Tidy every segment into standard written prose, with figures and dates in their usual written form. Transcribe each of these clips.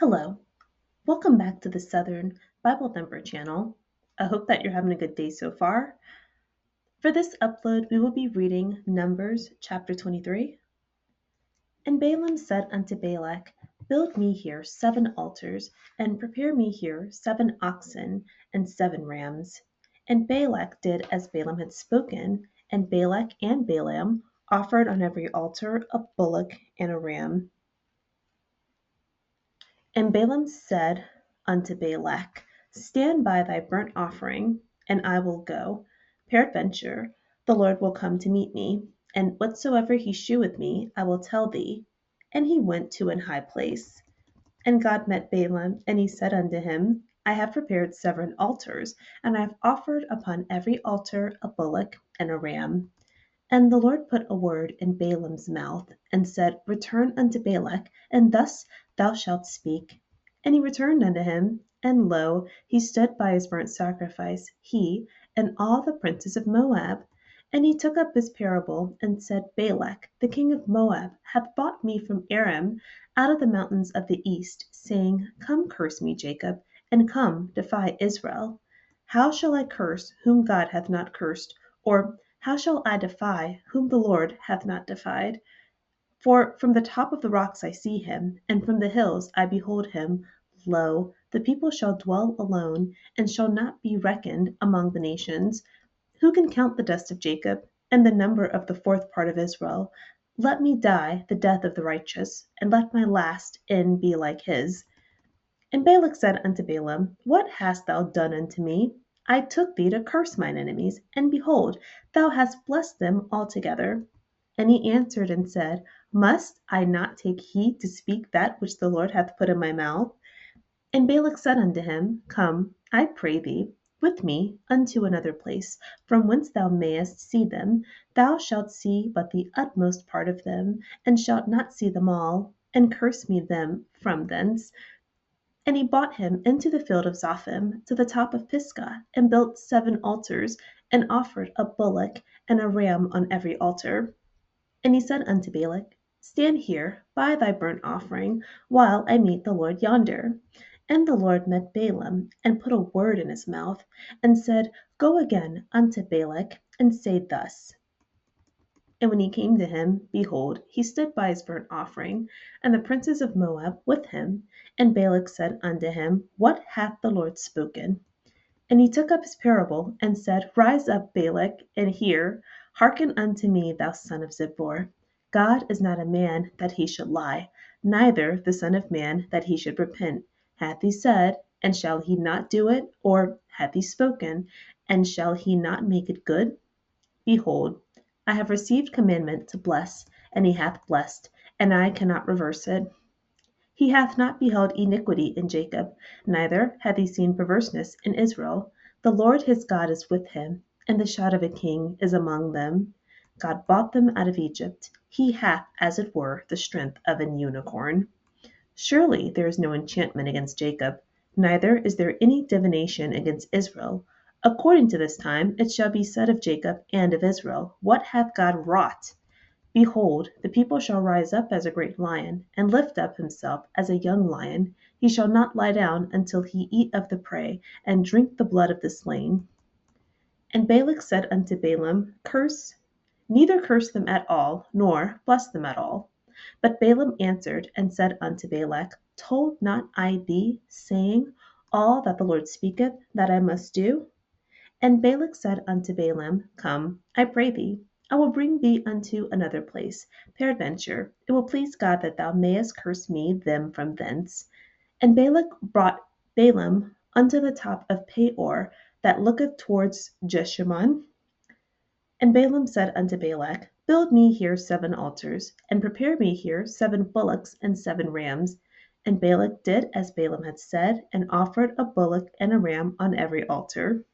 Hello, welcome back to the Southern Bible Thumper channel. I hope that you're having a good day so far. For this upload, we will be reading Numbers chapter 23. And Balaam said unto Balak, Build me here 7 altars, and prepare me here 7 oxen and 7 rams. And Balak did as Balaam had spoken, and Balak and Balaam offered on every altar a bullock and a ram. And Balaam said unto Balak, Stand by thy burnt offering, and I will go. Peradventure the Lord will come to meet me, and whatsoever he sheweth me I will tell thee. And he went to an high place. And God met Balaam, and he said unto him, I have prepared 7 altars, and I have offered upon every altar a bullock and a ram. And the Lord put a word in Balaam's mouth, and said, Return unto Balak, and thus thou shalt speak. And he returned unto him, and lo, he stood by his burnt sacrifice, he and all the princes of Moab. And he took up his parable, and said, Balak, the king of Moab, hath bought me from Aram out of the mountains of the east, saying, Come curse me, Jacob, and come defy Israel. How shall I curse whom God hath not cursed? Or how shall I defy whom the Lord hath not defied? For from the top of the rocks I see him, and from the hills I behold him. Lo, the people shall dwell alone, and shall not be reckoned among the nations. Who can count the dust of Jacob, and the number of the 4th part of Israel? Let me die the death of the righteous, and let my last end be like his. And Balak said unto Balaam, What hast thou done unto me? I took thee to curse mine enemies, and behold, thou hast blessed them altogether. And he answered and said, Must I not take heed to speak that which the Lord hath put in my mouth? And Balak said unto him, Come, I pray thee, with me unto another place, from whence thou mayest see them. Thou shalt see but the utmost part of them, and shalt not see them all, and curse me them from thence. And he brought him into the field of Zophim to the top of Pisgah, and built 7 altars, and offered a bullock and a ram on every altar. And he said unto Balak, Stand here by thy burnt offering, while I meet the Lord yonder. And the Lord met Balaam, and put a word in his mouth, and said, Go again unto Balak, and say thus. And when he came to him, behold, he stood by his burnt offering, and the princes of Moab with him. And Balak said unto him, What hath the Lord spoken? And he took up his parable, and said, Rise up, Balak, and hear. Hearken unto me, thou son of Zippor. God is not a man that he should lie, neither the son of man that he should repent. Hath he said, and shall he not do it? Or hath he spoken, and shall he not make it good? Behold, I have received commandment to bless, and he hath blessed, and I cannot reverse it. He hath not beheld iniquity in Jacob, neither hath he seen perverseness in Israel. The Lord his God is with him, and the shout of a king is among them. God bought them out of Egypt. He hath, as it were, the strength of an unicorn. Surely there is no enchantment against Jacob, neither is there any divination against Israel. According to this time it shall be said of Jacob and of Israel, What hath God wrought? Behold, the people shall rise up as a great lion, and lift up himself as a young lion. He shall not lie down until he eat of the prey, and drink the blood of the slain. And Balak said unto Balaam, neither curse them at all, nor bless them at all. But Balaam answered and said unto Balak, Told not I thee, saying, All that the Lord speaketh, that I must do? And Balak said unto Balaam, Come, I pray thee, I will bring thee unto another place. Peradventure, it will please God that thou mayest curse me them from thence. And Balak brought Balaam unto the top of Peor, that looketh towards Jeshimon. And Balaam said unto Balak, Build me here 7 altars, and prepare me here 7 bullocks and 7 rams. And Balak did as Balaam had said, and offered a bullock and a ram on every altar.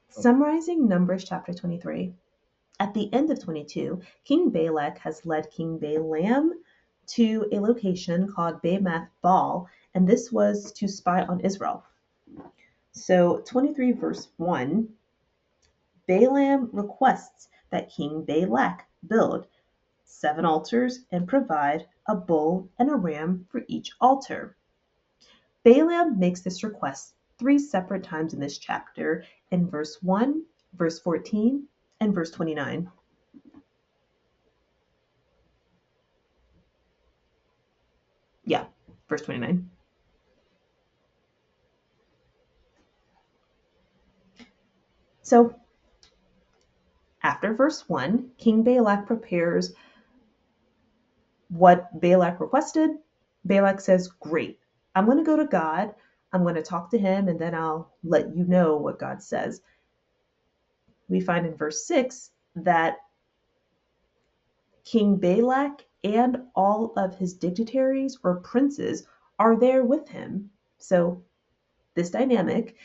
Summarizing Numbers chapter 23. At the end of 22, King Balak has led King Balaam to a location called Bamath Baal, and this was to spy on Israel. So 23 verse 1, Balaam requests that King Balak build 7 altars and provide a bull, and a ram for each altar. Balaam makes this request 3 separate times in this chapter in verse 1, verse 14, and verse 29. Yeah, verse 29. So after verse 1, King Balak prepares what Balak requested. Balak says, great, I'm going to go to God. I'm going to talk to him, and then I'll let you know what God says. We find in verse 6 that King Balak and all of his dignitaries or princes are there with him. So, this dynamic,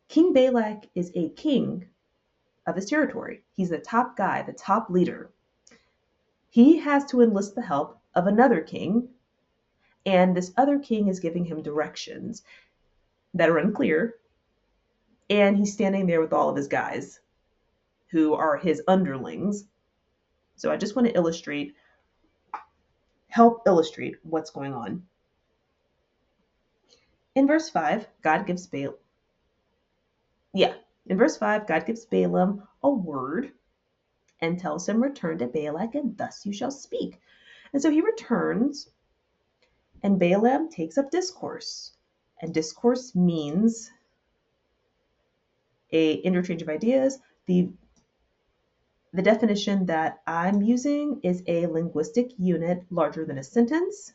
King Balak is a king of his territory. He's the top guy, the top leader. He has to enlist the help of another king, and this other king is giving him directions that are unclear, and he's standing there with all of his guys who are his underlings. So I just want to help illustrate what's going on. In verse 5, God gives Balaam a word and tells him, return to Balak, and thus you shall speak. And so he returns, and Balaam takes up discourse. And discourse means a interchange of ideas. The definition that I'm using is a linguistic unit larger than a sentence.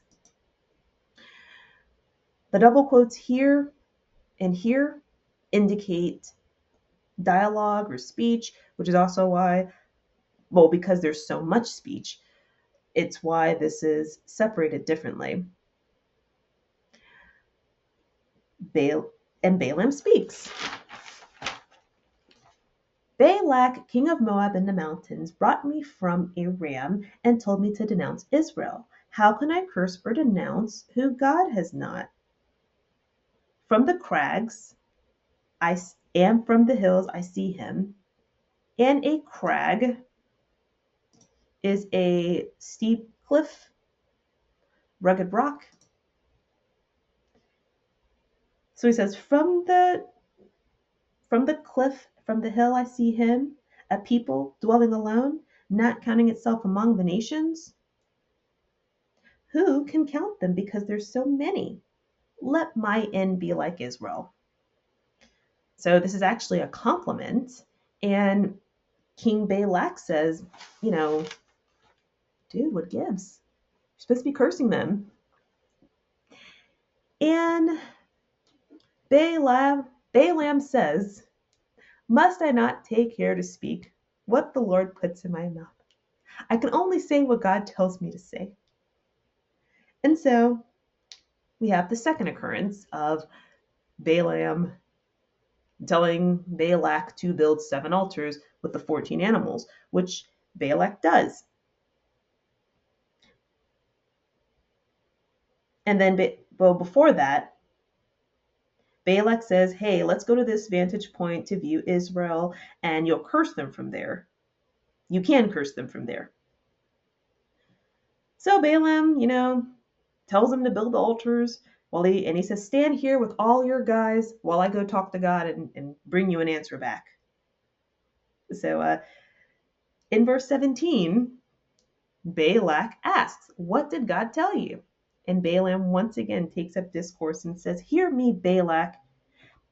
The double quotes here and here indicate dialogue or speech, which is also why, because there's so much speech, it's why this is separated differently. And Balaam speaks. Balak, king of Moab in the mountains, brought me from Aram and told me to denounce Israel. How can I curse or denounce who God has not? From the crags and from the hills I see him. And a crag is a steep cliff, rugged rock. So he says, from the cliff, from the hill I see him, a people dwelling alone, not counting itself among the nations. Who can count them because there's so many? Let my end be like Israel. So this is actually a compliment. And King Balak says, dude, what gives? You're supposed to be cursing them. And Balaam says, must I not take care to speak what the Lord puts in my mouth? I can only say what God tells me to say. And so we have the second occurrence of Balaam telling Balak to build 7 altars with the 14 animals, which Balak does. And then, before that, Balak says, hey, let's go to this vantage point to view Israel, and you'll curse them from there. You can curse them from there. So Balaam, tells him to build the altars, and he says, stand here with all your guys while I go talk to God and bring you an answer back. So in verse 17, Balak asks, what did God tell you? And Balaam once again takes up discourse and says, hear me, Balak.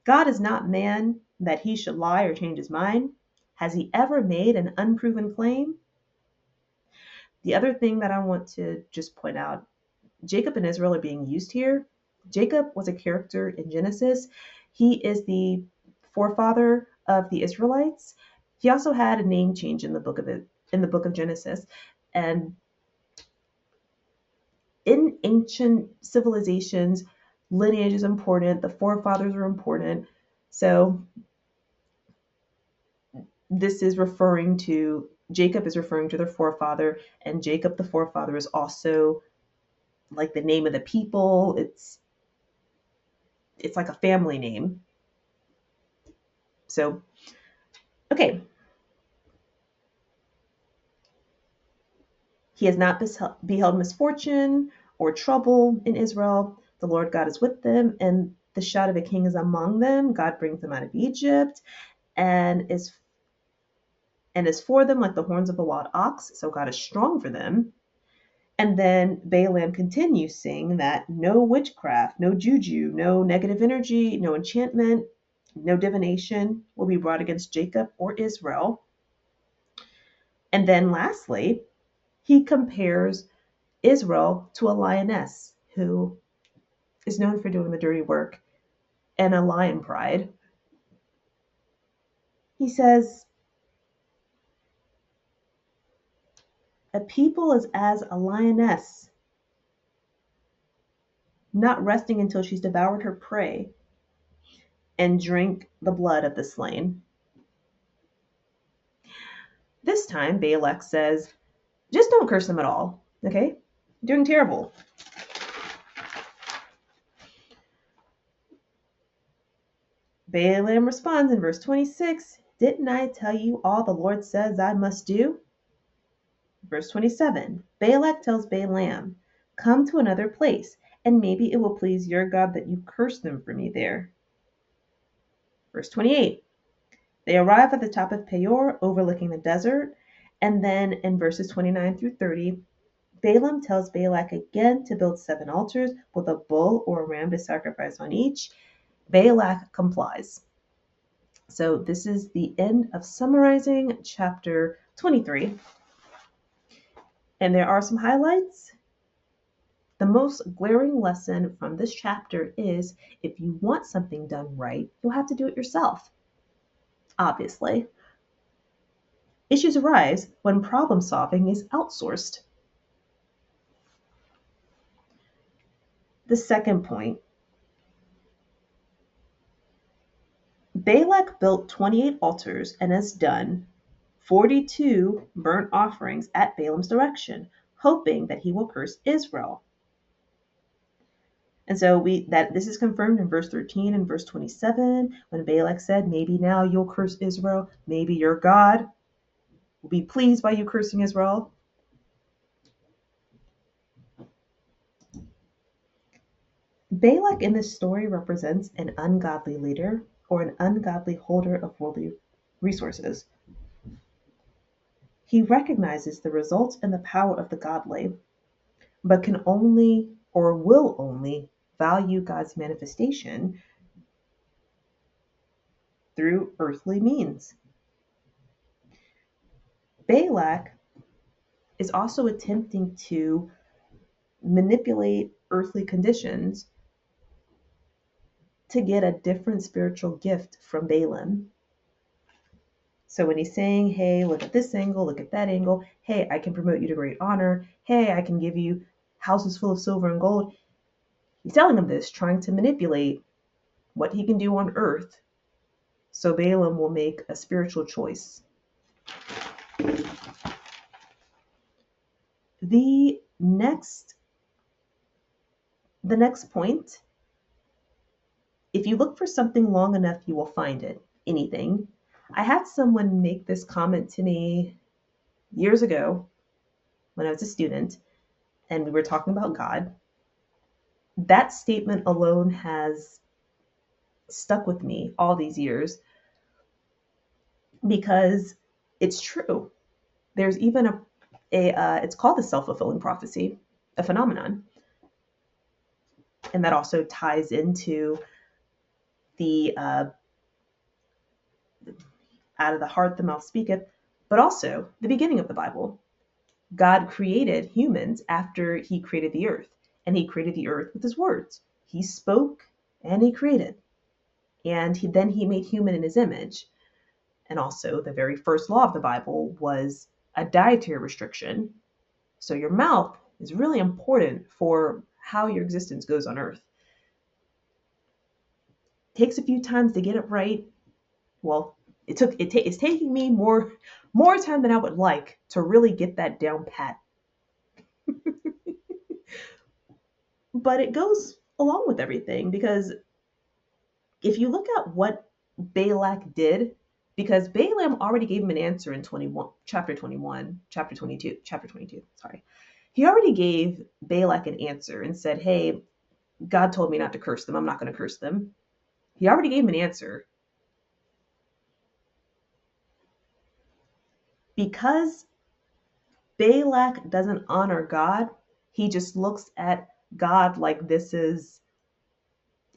God is not man that he should lie or change his mind. Has he ever made an unproven claim? The other thing that I want to just point out, Jacob and Israel are being used here. Jacob was a character in Genesis. He is the forefather of the Israelites. He also had a name change in the book of Genesis. And in ancient civilizations, lineage is important. The forefathers are important. So this is referring to, Jacob is referring to their forefather, and Jacob the forefather is also like the name of the people. It's like a family name. So, okay. He has not beheld misfortune or trouble in Israel. The Lord God is with them, and the shout of a king is among them. God brings them out of Egypt and is for them like the horns of a wild ox. So God is strong for them. And then Balaam continues saying that no witchcraft, no juju, no negative energy, no enchantment, no divination will be brought against Jacob or Israel. And then lastly, he compares Israel to a lioness who is known for doing the dirty work and a lion pride. He says, a people is as a lioness, not resting until she's devoured her prey and drink the blood of the slain. This time, Balak says, just don't curse them at all, okay? You're doing terrible. Balaam responds in verse 26, didn't I tell you all the Lord says I must do? Verse 27, Balak tells Balaam, come to another place, and maybe it will please your God that you curse them for me there. Verse 28, they arrive at the top of Peor, overlooking the desert. And then in verses 29 through 30, Balaam tells Balak again to build 7 altars with a bull or a ram to sacrifice on each. Balak complies. So this is the end of summarizing chapter 23. And there are some highlights. The most glaring lesson from this chapter is if you want something done right, you'll have to do it yourself. Obviously. Issues arise when problem solving is outsourced. The second point, Balak built 28 altars and has done 42 burnt offerings at Balaam's direction, hoping that he will curse Israel. And so this is confirmed in verse 13 and verse 27 when Balak said, maybe now you'll curse Israel, maybe your God will be pleased by you cursing Israel. Balak in this story represents an ungodly leader or an ungodly holder of worldly resources. He recognizes the results and the power of the godly, but can only or will only value God's manifestation through earthly means. Balak is also attempting to manipulate earthly conditions to get a different spiritual gift from Balaam. So when he's saying, hey, look at this angle, look at that angle, hey, I can promote you to great honor, hey, I can give you houses full of silver and gold, he's telling him this, trying to manipulate what he can do on earth so Balaam will make a spiritual choice. The next point, if you look for something long enough, you will find it. Anything. I had someone make this comment to me years ago when I was a student, and we were talking about God. That statement alone has stuck with me all these years because it's true. There's even it's called the self-fulfilling prophecy, a phenomenon. And that also ties into the out of the heart the mouth speaketh, but also the beginning of the Bible. God created humans after he created the earth, and he created the earth with his words. He spoke and he created. And then he made human in his image. And also the very first law of the Bible was a dietary restriction. So your mouth is really important for how your existence goes on earth. Takes a few times to get it right. Well, it's taking me more time than I would like to really get that down pat. But it goes along with everything because if you look at what Balak did because Balaam already gave him an answer in chapter 22, sorry. He already gave Balak an answer and said, hey, God told me not to curse them. I'm not going to curse them. He already gave him an answer. Because Balak doesn't honor God, he just looks at God like this is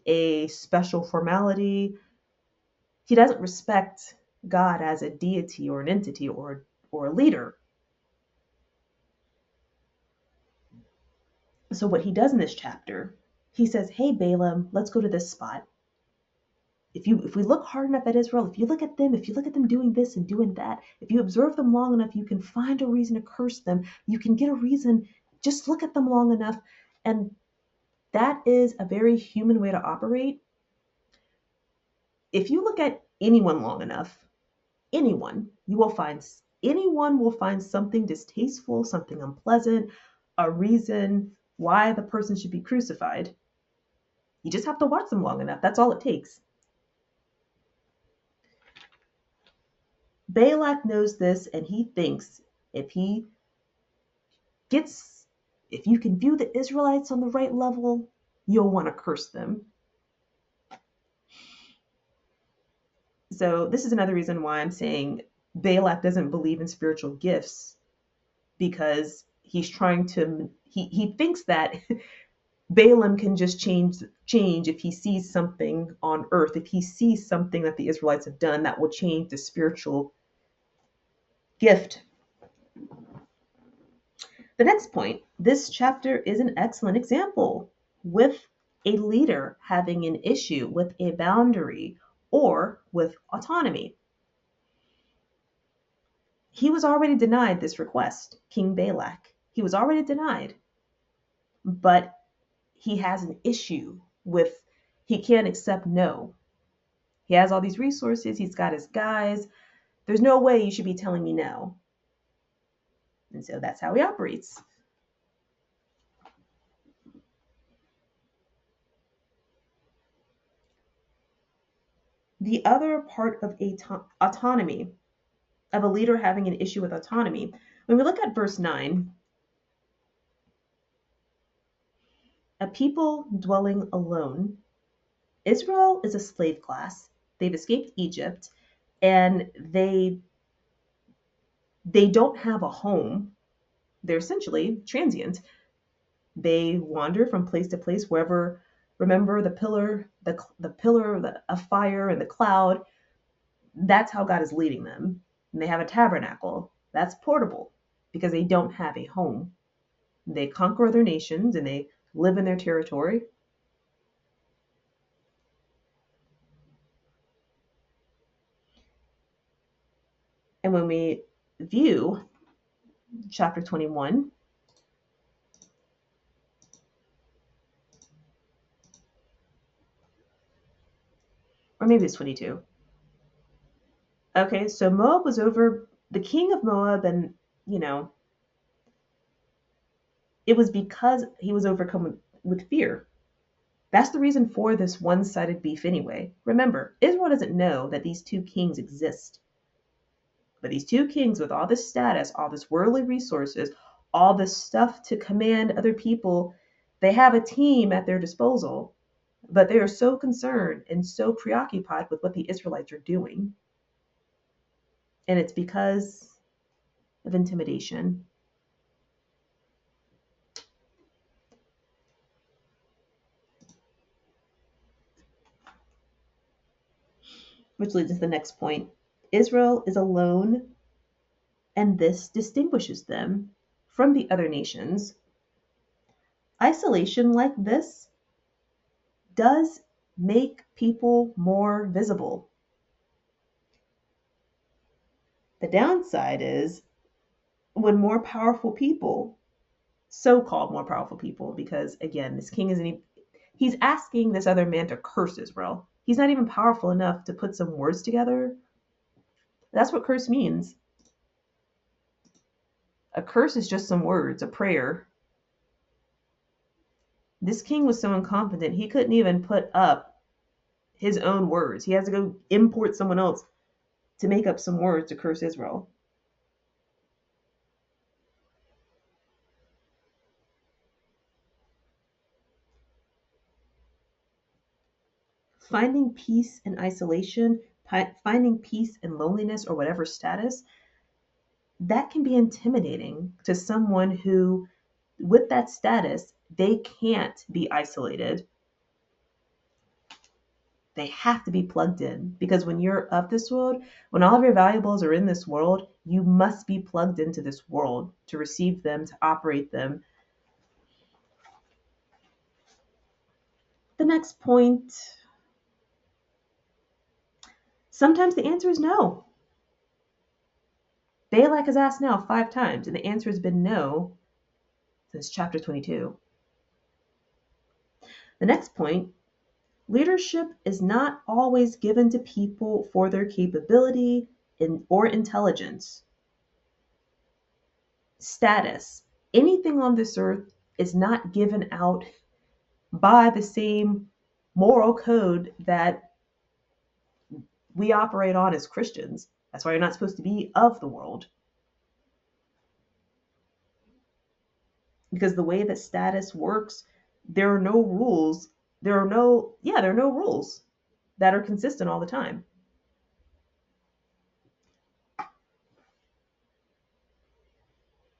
a special formality. He doesn't respect God as a deity or an entity or a leader. So what he does in this chapter, he says, hey Balaam, let's go to this spot. If we look hard enough at Israel, if you look at them doing this and doing that, if you observe them long enough, you can find a reason to curse them. You can get a reason, just look at them long enough. And that is a very human way to operate. If you look at anyone long enough, anyone will find something distasteful, something unpleasant, a reason why the person should be crucified. You just have to watch them long enough. That's all it takes. Balak knows this, and he thinks if you can view the Israelites on the right level, you'll want to curse them. So this is another reason why I'm saying Balak doesn't believe in spiritual gifts, because he thinks that Balaam can just change if he sees something on earth, if he sees something that the Israelites have done that will change the spiritual gift. The next point, this chapter is an excellent example with a leader having an issue with a boundary or with autonomy. He was already denied this request, King Balak. He was already denied, but he has an issue with, he can't accept no. He has all these resources, he's got his guys. There's no way you should be telling me no. And so that's how he operates. The other part of autonomy, of a leader having an issue with autonomy, when we look at verse 9, a people dwelling alone. Israel is a slave class. They've escaped Egypt, and they don't have a home. They're essentially transient. They wander from place to place wherever. Remember the pillar, of fire and the cloud. That's how God is leading them. And they have a tabernacle. That's portable because they don't have a home. They conquer other nations and they live in their territory. And when we view chapter 21, or maybe it's 22. Okay, so Moab was over, the king of Moab, and, it was because he was overcome with fear. That's the reason for this one-sided beef anyway. Remember, Israel doesn't know that these two kings exist. But these two kings with all this status, all this worldly resources, all this stuff to command other people, they have a team at their disposal, but they are so concerned and so preoccupied with what the Israelites are doing. And it's because of intimidation. Which leads to the next point. Israel is alone, and this distinguishes them from the other nations. Isolation like this does make people more visible. The downside is when more powerful people, so-called more powerful people, because again, this king he's asking this other man to curse Israel. He's not even powerful enough to put some words together. That's what curse means. A curse is just some words, a prayer. This king was so incompetent, he couldn't even put up his own words. He has to go import someone else to make up some words to curse Israel. Finding peace in isolation, finding peace in loneliness or whatever status, that can be intimidating to someone who, with that status, they can't be isolated. They have to be plugged in because when you're of this world, when all of your valuables are in this world, you must be plugged into this world to receive them, to operate them. The next point, sometimes the answer is no. Balak has asked now 5 times, and the answer has been no since chapter 22. The next point, leadership is not always given to people for their capability or intelligence. Status, anything on this earth is not given out by the same moral code that we operate on as Christians. That's why you're not supposed to be of the world. Because the way that status works, there are no rules. There are no rules that are consistent all the time.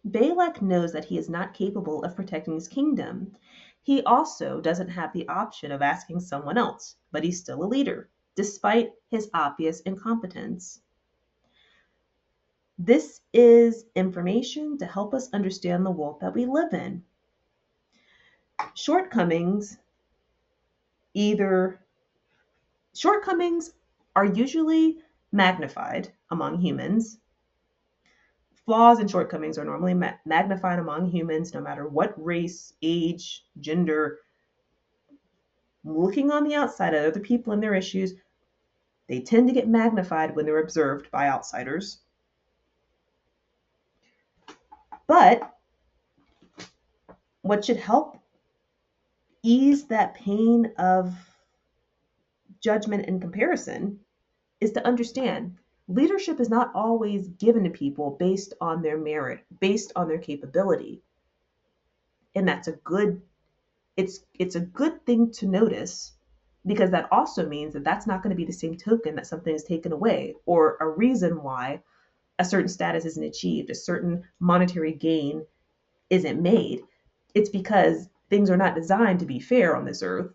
Balak knows that he is not capable of protecting his kingdom. He also doesn't have the option of asking someone else, but he's still a leader, despite his obvious incompetence. This is information to help us understand the world that we live in. Shortcomings are usually magnified among humans. Flaws and shortcomings are normally magnified among humans, no matter what race, age, gender. Looking on the outside at other people and their issues, they tend to get magnified when they're observed by outsiders. But what should help ease that pain of judgment and comparison is to understand leadership is not always given to people based on their merit, based on their capability. And that's it's a good thing to notice, because that also means that that's not going to be the same token that something is taken away or a reason why a certain status isn't achieved, a certain monetary gain isn't made. It's because things are not designed to be fair on this earth.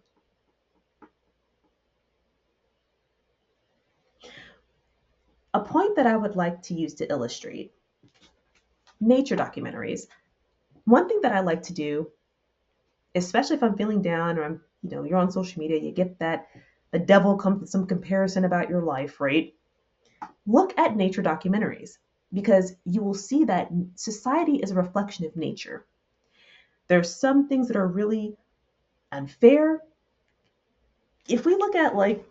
A point that I would like to use to illustrate nature documentaries. One thing that I like to do, especially if I'm feeling down or you're on social media, you get that the devil comes with some comparison about your life, right? Look at nature documentaries because you will see that society is a reflection of nature. There's some things that are really unfair. If we look at like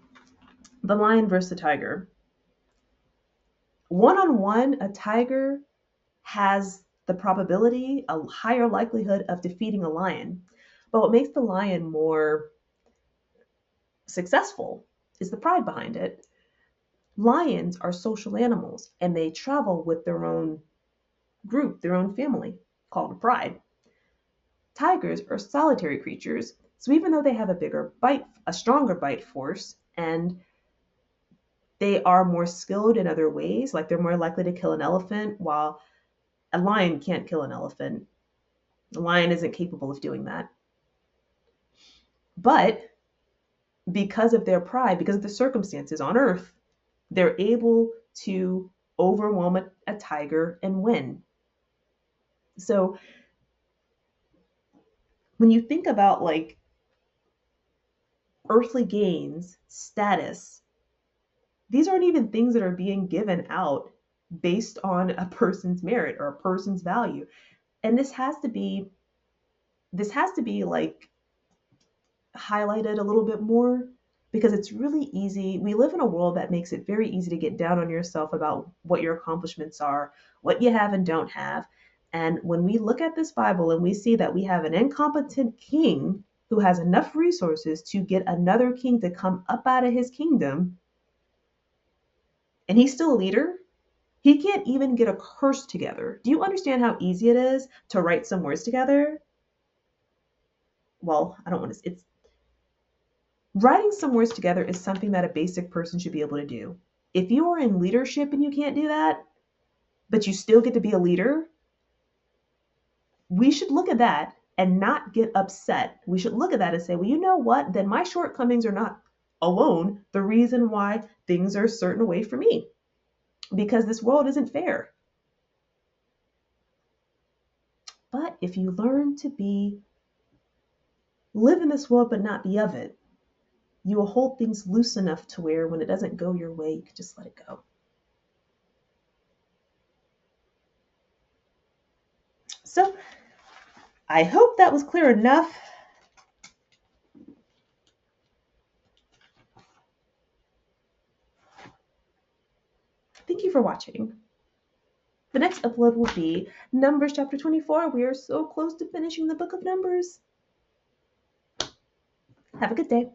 the lion versus the tiger, one-on-one, a tiger has the probability, a higher likelihood of defeating a lion. But what makes the lion more successful is the pride behind it. Lions are social animals and they travel with their own group, their own family, called a pride. Tigers are solitary creatures, so even though they have a stronger bite force, and they are more skilled in other ways, like they're more likely to kill an elephant, while a lion can't kill an elephant. A lion isn't capable of doing that. But because of their pride, because of the circumstances on Earth, they're able to overwhelm a tiger and win. So when you think about like earthly gains, status, these aren't even things that are being given out based on a person's merit or a person's value. And this has to be like highlighted a little bit more, because it's really easy. We live in a world that makes it very easy to get down on yourself about what your accomplishments are, what you have and don't have. And when we look at this Bible and we see that we have an incompetent king who has enough resources to get another king to come up out of his kingdom, and he's still a leader. He can't even get a curse together. Do you understand how easy it is to write some words together? Well, I don't want to, it's writing some words together is something that a basic person should be able to do. If you are in leadership and you can't do that, but you still get to be a leader, we should look at that and not get upset. We should look at that and say, well, you know what? Then my shortcomings are not alone the reason why things are a certain way for me, because this world isn't fair. But if you learn to live in this world but not be of it, you will hold things loose enough to where when it doesn't go your way, you can just let it go. So I hope that was clear enough. Thank you for watching. The next upload will be Numbers chapter 24. We are so close to finishing the book of Numbers. Have a good day.